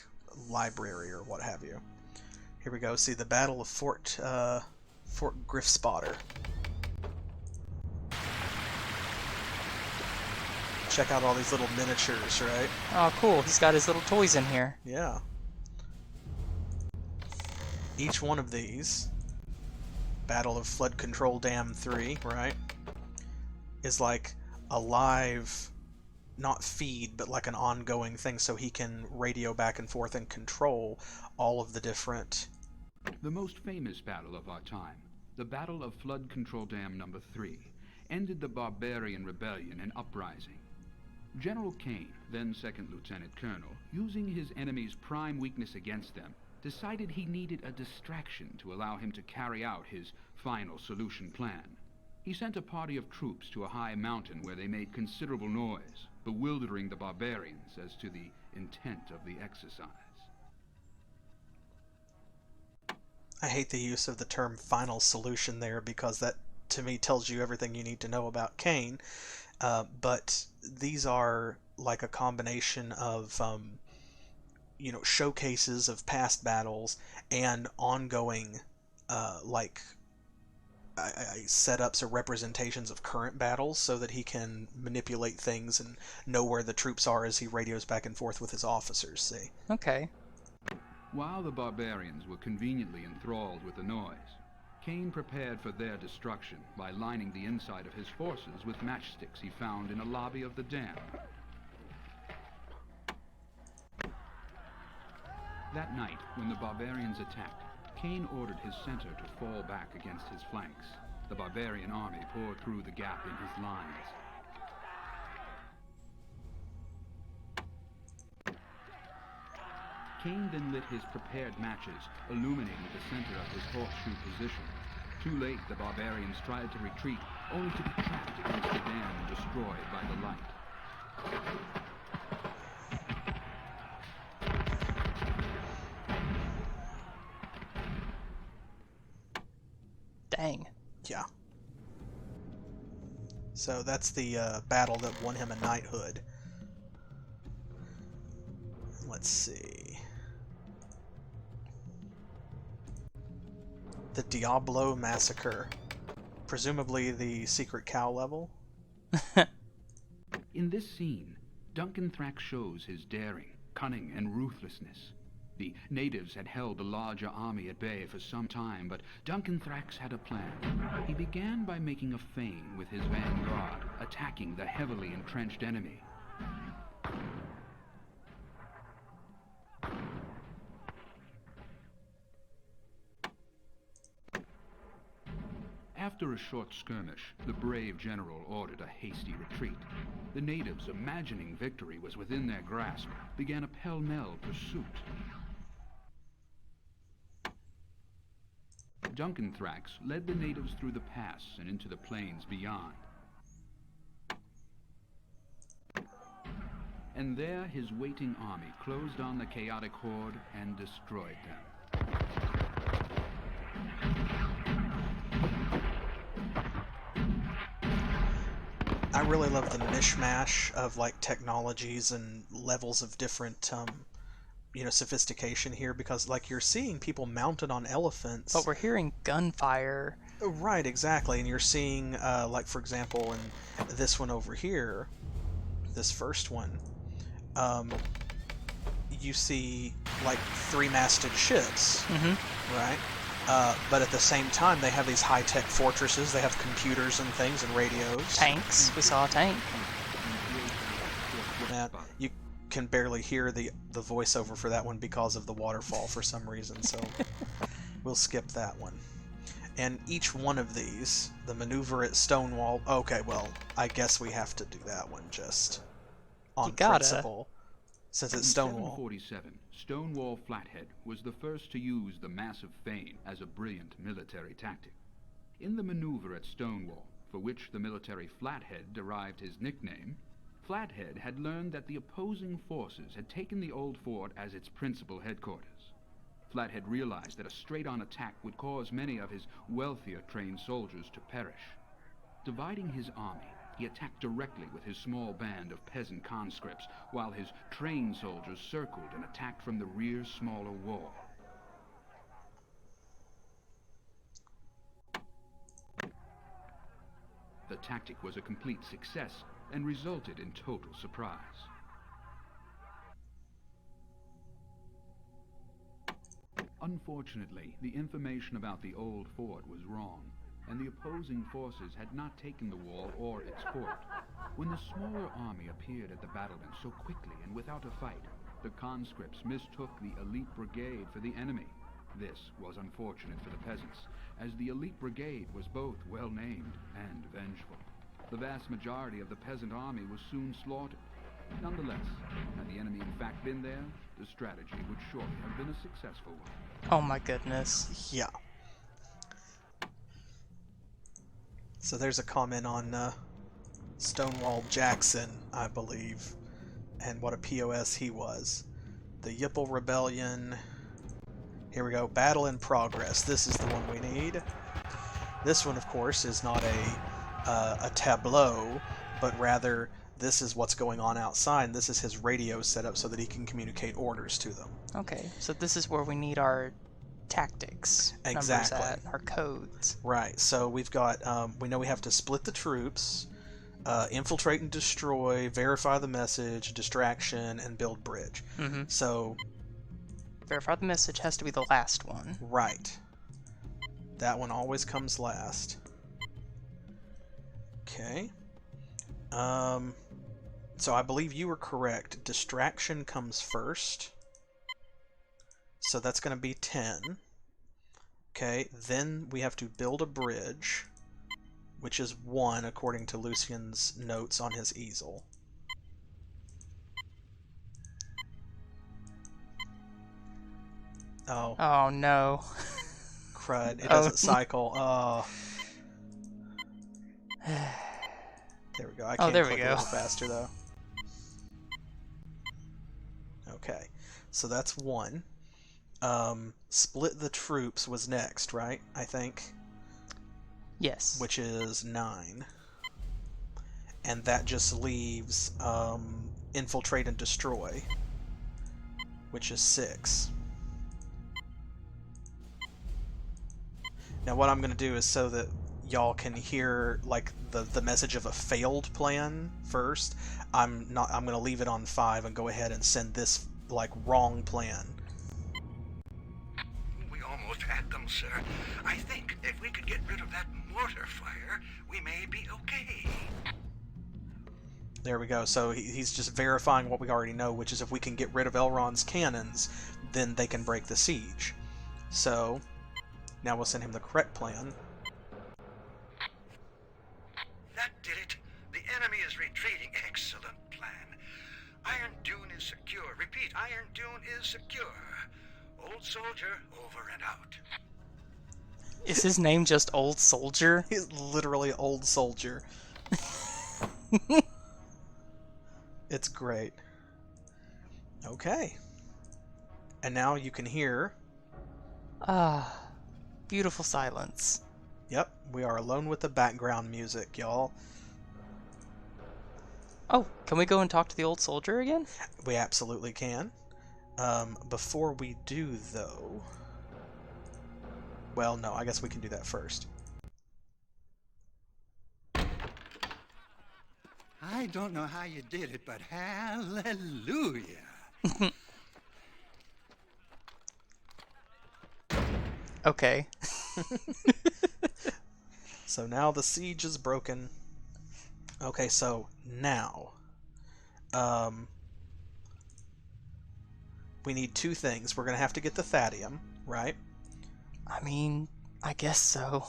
library or what have you. Here we go. See, the Battle of Fort Griffspotter. Check out all these little miniatures, right? Oh, cool. He's got his little toys in here. Yeah. Each one of these, Battle of Flood Control Dam 3, right, is like a live, not feed, but like an ongoing thing, so he can radio back and forth and control all of the different... The most famous battle of our time, the Battle of Flood Control Dam Number 3, ended the barbarian rebellion and uprising. General Kaine, then Second Lieutenant Colonel, using his enemy's prime weakness against them, decided he needed a distraction to allow him to carry out his final solution plan. He sent a party of troops to a high mountain where they made considerable noise, bewildering the barbarians as to the intent of the exercise. I hate the use of the term final solution there, because that, to me, tells you everything you need to know about Kaine. But these are like a combination of, showcases of past battles and ongoing, setups or representations of current battles, so that he can manipulate things and know where the troops are as he radios back and forth with his officers, see? Okay. While the barbarians were conveniently enthralled with the noise, Kaine prepared for their destruction by lining the inside of his forces with matchsticks he found in a lobby of the dam. That night, when the barbarians attacked, Kaine ordered his center to fall back against his flanks. The barbarian army poured through the gap in his lines. Kaine then lit his prepared matches, illuminating the center of his horseshoe position. Too late, the barbarians tried to retreat, only to be trapped against the dam and destroyed by the light. Dang. Yeah. So that's the battle that won him a knighthood. Let's see. The Diablo Massacre. Presumably the secret cow level. In this scene, Duncan Thrax shows his daring, cunning, and ruthlessness. The natives had held the larger army at bay for some time, but Duncan Thrax had a plan. He began by making a feint with his vanguard, attacking the heavily entrenched enemy. After a short skirmish, the brave general ordered a hasty retreat. The natives, imagining victory was within their grasp, began a pell-mell pursuit. Duncan Thrax led the natives through the pass and into the plains beyond. And there his waiting army closed on the chaotic horde and destroyed them. I really love the mishmash of like technologies and levels of different sophistication here, because like you're seeing people mounted on elephants, But we're hearing gunfire. right, exactly, and you're seeing like for example in this one over here, this first one, you see like three-masted ships, right? But at the same time, they have these high-tech fortresses. They have computers and things and radios. Tanks. We saw a tank. Man, you can barely hear the voiceover for that one because of the waterfall for some reason, so we'll skip that one. And each one of these, the maneuver at Stonewall... Okay, well, I guess we have to do that one just on principle, since it's Stonewall. In 747, Stonewall Flathead was the first to use the massive feint as a brilliant military tactic. In the maneuver at Stonewall, for which the military Flathead derived his nickname, Flathead had learned that the opposing forces had taken the old fort as its principal headquarters. Flathead realized that a straight-on attack would cause many of his wealthier trained soldiers to perish. Dividing his army, he attacked directly with his small band of peasant conscripts, while his trained soldiers circled and attacked from the rear smaller wall. The tactic was a complete success and resulted in total surprise. Unfortunately, the information about the old fort was wrong, and the opposing forces had not taken the wall or its fort. When the smaller army appeared at the battlement so quickly and without a fight, the conscripts mistook the elite brigade for the enemy. This was unfortunate for the peasants, as the elite brigade was both well-named and vengeful. The vast majority of the peasant army was soon slaughtered. Nonetheless, had the enemy in fact been there, the strategy would surely have been a successful one. Oh my goodness. Yeah. So there's a comment on Stonewall Jackson, I believe, and what a POS he was. The Yipple Rebellion Here we go. Battle in progress. This is the one we need. This one, of course, is not a tableau, but rather this is what's going on outside. This is his radio set up so that he can communicate orders to them. Okay, so this is where we need our tactics. Exactly. Numbers at, our codes. Right. So we've got, we know we have to split the troops, infiltrate and destroy, verify the message, distraction, and build bridge. Mm-hmm. So... Verify the message has to be the last one. Right. That one always comes last. Okay. So I believe you were correct. Distraction comes first. So that's going to be 10. Okay, then we have to build a bridge, which is 1 according to Lucian's notes on his easel. Oh. Oh no. Crud. It doesn't cycle. Oh. There we go. I can't there click we a go. little faster though. Okay. So that's 1. Split the troops was next, right? I think. Yes. Which is 9. And that just leaves infiltrate and destroy, which is 6. Now what I'm going to do is so that y'all can hear like the message of a failed plan first. I'm going to leave it on 5 and go ahead and send this like wrong plan. We almost had them, sir. I think if we could get rid of that mortar fire, we may be okay. There we go. So he's just verifying what we already know, which is if we can get rid of Elrond's cannons, then they can break the siege. So now we'll send him the correct plan. That did it. The enemy is retreating. Excellent plan. Irondune is secure. Repeat, Irondune is secure. Old soldier, over and out. Is his name just Old Soldier? He's literally Old Soldier. It's great. Okay. And now you can hear... Ah, beautiful silence. Yep, we are alone with the background music, y'all. Oh, can we go and talk to the Old Soldier again? We absolutely can. Before we do, though... Well, no, I guess we can do that first. I don't know how you did it, but hallelujah. Okay. So now the siege is broken. Okay, so now... we need 2 things. We're going to have to get the Thadium, right? I mean, I guess so.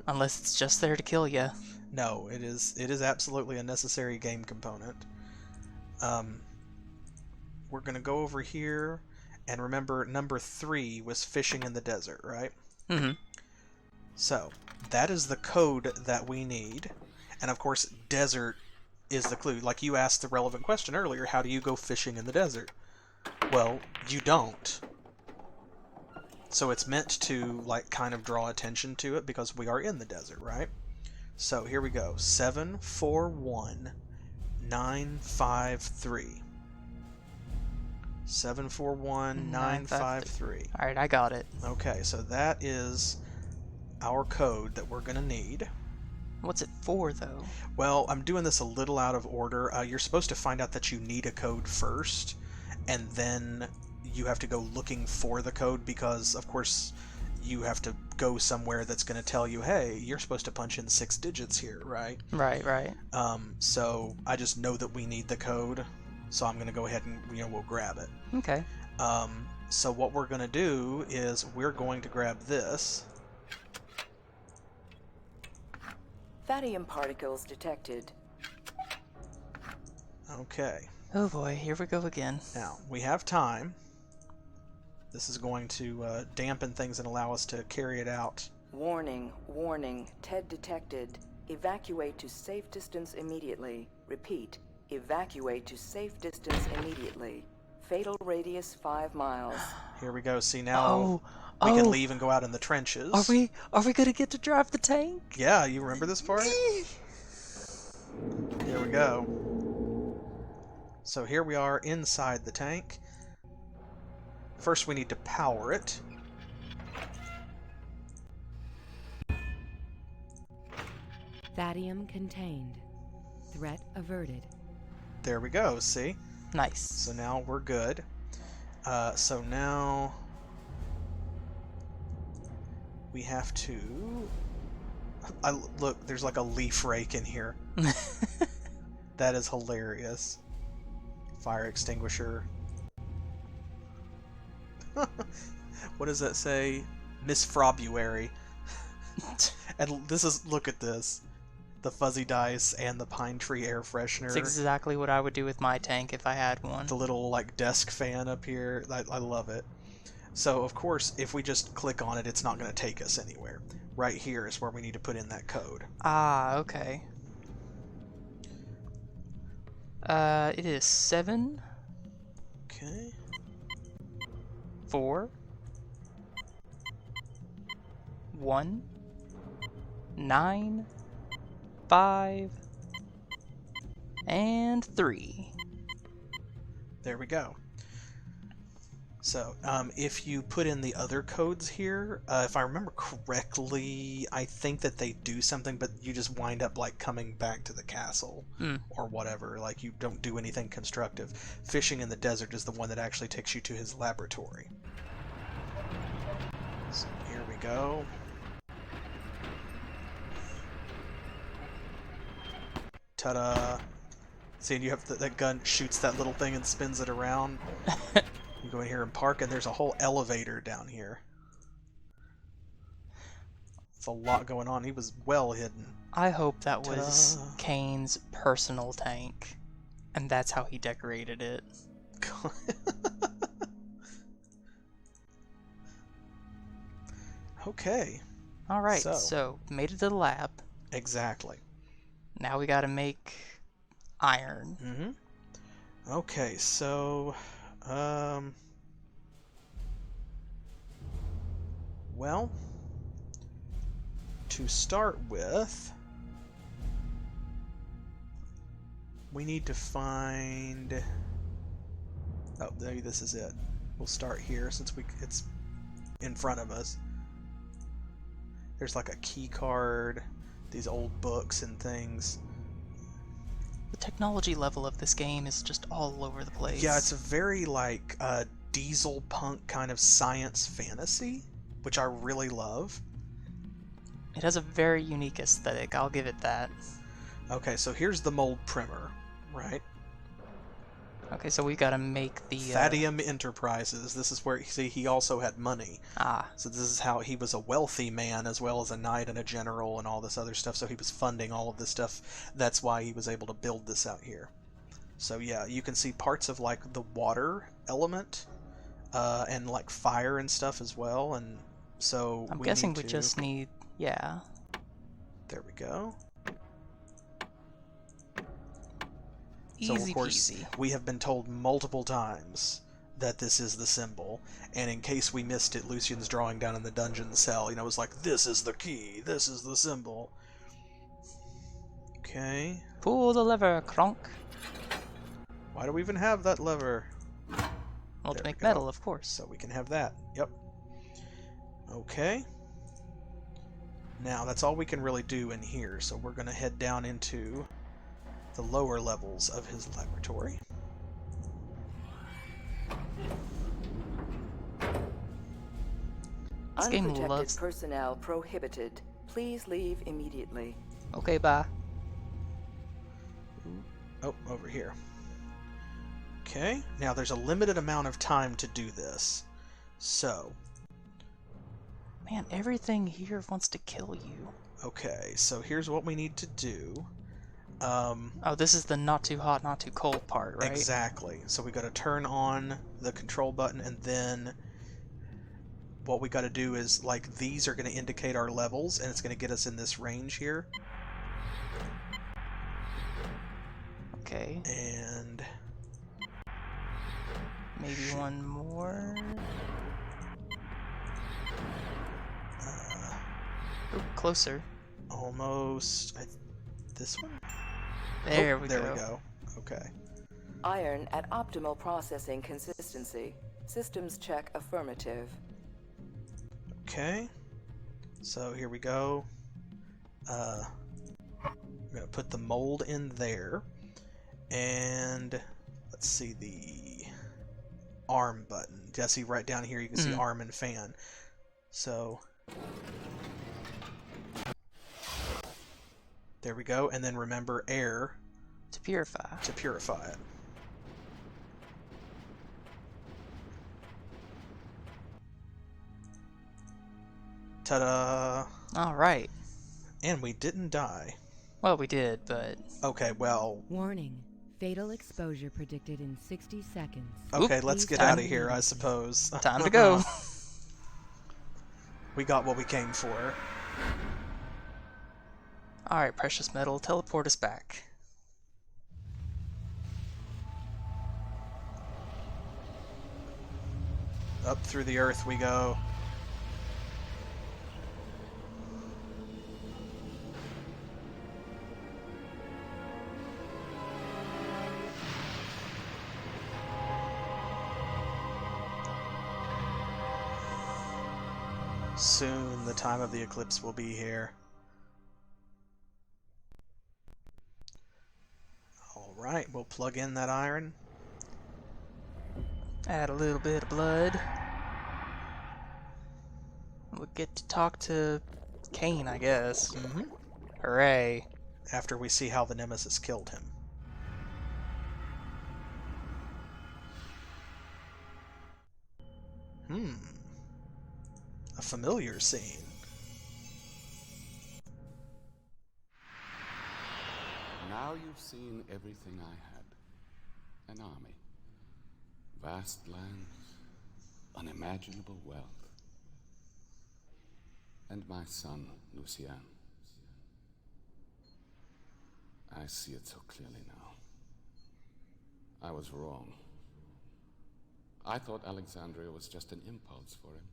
Unless it's just there to kill you. No, it is absolutely a necessary game component. We're going to go over here, and remember number 3 was fishing in the desert, right? Mm-hmm. So, that is the code that we need. And of course, desert is the clue. Like you asked the relevant question earlier, how do you go fishing in the desert? Well, you don't. So it's meant to, like, kind of draw attention to it because we are in the desert, right? So here we go. 741953. 741953. Alright, I got it. Okay, so that is our code that we're going to need. What's it for, though? Well, I'm doing this a little out of order. You're supposed to find out that you need a code first, and then you have to go looking for the code because, of course, you have to go somewhere that's going to tell you, hey, you're supposed to punch in 6 digits here, right? Right, right. So I just know that we need the code, so I'm going to go ahead and, we'll grab it. Okay. So what we're going to do is we're going to grab this. Thadium particles detected. Okay. Oh boy, here we go again. Now, we have time. This is going to dampen things and allow us to carry it out. Warning, warning. TED detected. Evacuate to safe distance immediately. Repeat, evacuate to safe distance immediately. Fatal radius 5 miles. Here we go. See, now we can leave and go out in the trenches. Are we gonna get to drive the tank? Yeah, you remember this part? Here we go. So here we are inside the tank. First we need to power it. Thadium contained. Threat averted. There we go, see? Nice. So now we're good. So now we have to... look, there's like a leaf rake in here. That is hilarious. Fire extinguisher. What does that say? Miss Frobuary. And this is, look at this. The fuzzy dice and the pine tree air freshener. It's exactly what I would do with my tank if I had one. The little like desk fan up here. I love it. So of course, if we just click on it, it's not going to take us anywhere. Right here is where we need to put in that code. Ah, okay. It is 7. Okay. 4. 1. 9. 5. And 3. There we go. So, if you put in the other codes here, if I remember correctly, I think that they do something, but you just wind up like coming back to the castle or whatever. Like you don't do anything constructive. Fishing in the desert is the one that actually takes you to his laboratory. So here we go. Ta-da! See, and you have that gun shoots that little thing and spins it around. You go in here and park, and there's a whole elevator down here. It's a lot going on. He was well hidden. I hope that was Kaine's personal tank, and that's how he decorated it. Okay. Alright, so made it to the lab. Exactly. Now we gotta make iron. Mm-hmm. Okay, so... well, to start with, we need to find... oh, maybe this is it. We'll start here since it's in front of us. There's like a key card, these old books and things. The technology level of this game is just all over the place. Yeah, it's a very like diesel punk kind of science fantasy, which I really love. It has a very unique aesthetic, I'll give it that. Okay, so here's the mold primer, right? Okay, so we gotta make the... Thadium Enterprises. This is where, see, he also had money. Ah. So this is how he was a wealthy man as well as a knight and a general and all this other stuff. So he was funding all of this stuff. That's why he was able to build this out here. So yeah, you can see parts of like the water element and like fire and stuff as well. And so I'm guessing we just need, yeah. There we go. Easy so of course, peasy. We have been told multiple times that this is the symbol, and in case we missed it, Lucian's drawing down in the dungeon cell, you know, it was like, this is the key, this is the symbol. Okay. Pull the lever, Kronk. Why do we even have that lever? Well, to make metal, of course. So we can have that, yep. Okay. Now, that's all we can really do in here, so we're going to head down into the lower levels of his laboratory. Unprotected personnel prohibited. Please leave immediately. Okay, bye. Oh, over here. Okay, now there's a limited amount of time to do this. So... man, everything here wants to kill you. Okay, so here's what we need to do. Oh, this is the not too hot, not too cold part, right? Exactly. So we got to turn on the control button, and then what we got to do is, like, these are going to indicate our levels, and it's going to get us in this range here. Okay. And maybe one more. Ooh, closer. Almost. This one? There Oh, we there go. we go. Okay. Iron at optimal processing consistency. Systems check affirmative. Okay. So here we go. I'm going to put the mold in there. And let's see the arm button. Yeah, see right down here you can see arm and fan. So there we go. And then remember air To purify. to purify it. Ta-da! Alright. And we didn't die. Well, we did, but... Okay, well... Warning. Fatal exposure predicted in 60 seconds. Okay, let's get out of here, I suppose. Time to go. We got what we came for. Alright, precious metal, teleport us back. Up through the earth we go. Soon the time of the eclipse will be here. Alright, we'll plug in that iron. Add a little bit of blood. We'll get to talk to Kaine, I guess. Hooray. After we see how the Nemesis killed him. A familiar scene. Now you've seen everything I had. An army. Vast lands. Unimaginable wealth. And my son, Lucien. I see it so clearly now. I was wrong. I thought Alexandria was just an impulse for him.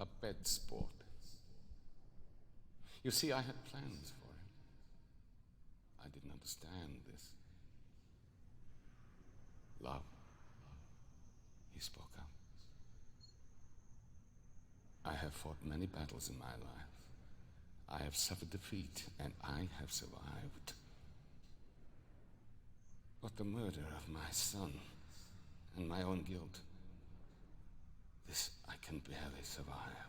A bed sport. You see, I had plans for him. I didn't understand this. Love. He spoke up. I have fought many battles in my life. I have suffered defeat, and I have survived. But the murder of my son, and my own guilt, this I can barely survive.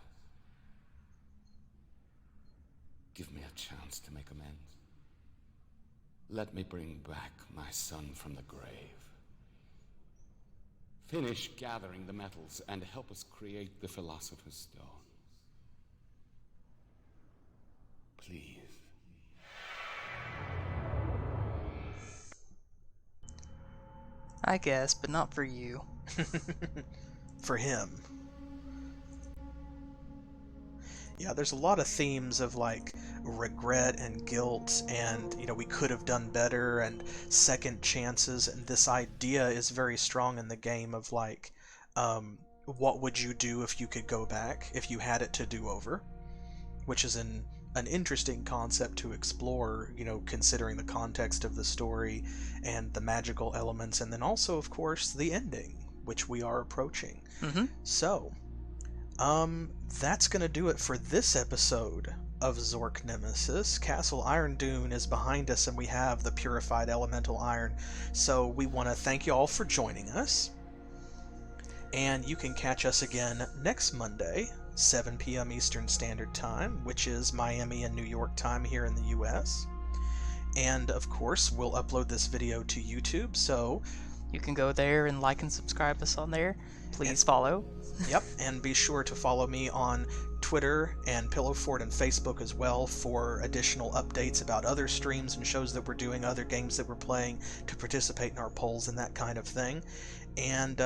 Give me a chance to make amends. Let me bring back my son from the grave. Finish gathering the metals and help us create the Philosopher's Stone. Please. I guess, but not for you. For him. Yeah, there's a lot of themes of like regret and guilt and, you know, we could have done better and second chances, and this idea is very strong in the game of like, what would you do if you could go back, if you had it to do over, which is an interesting concept to explore, you know, considering the context of the story and the magical elements, and then also, of course, the ending, which we are approaching. So, that's going to do it for this episode of Zork Nemesis. Castle Irondune is behind us, and we have the purified elemental iron. So we want to thank you all for joining us. And you can catch us again next Monday, 7 p.m. Eastern Standard Time, which is Miami and New York time here in the U.S. And, of course, we'll upload this video to YouTube, so... You can go there and like and subscribe us on there. Please follow. Yep, and be sure to follow me on Twitter and Pillowfort and Facebook as well for additional updates about other streams and shows that we're doing, other games that we're playing, to participate in our polls and that kind of thing. And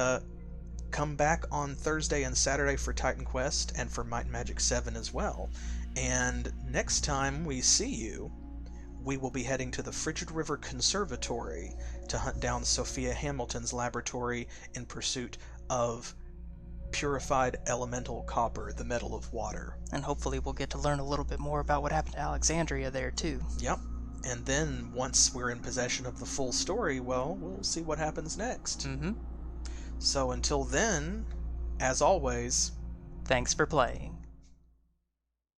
come back on Thursday and Saturday for Titan Quest and for Might and Magic 7 as well. And next time we see you, we will be heading to the Frigid River Conservatory to hunt down Sophia Hamilton's laboratory in pursuit of purified elemental copper, the metal of water. And hopefully we'll get to learn a little bit more about what happened to Alexandria there, too. Yep. And then, once we're in possession of the full story, well, we'll see what happens next. Mm-hmm. So until then, as always, thanks for playing.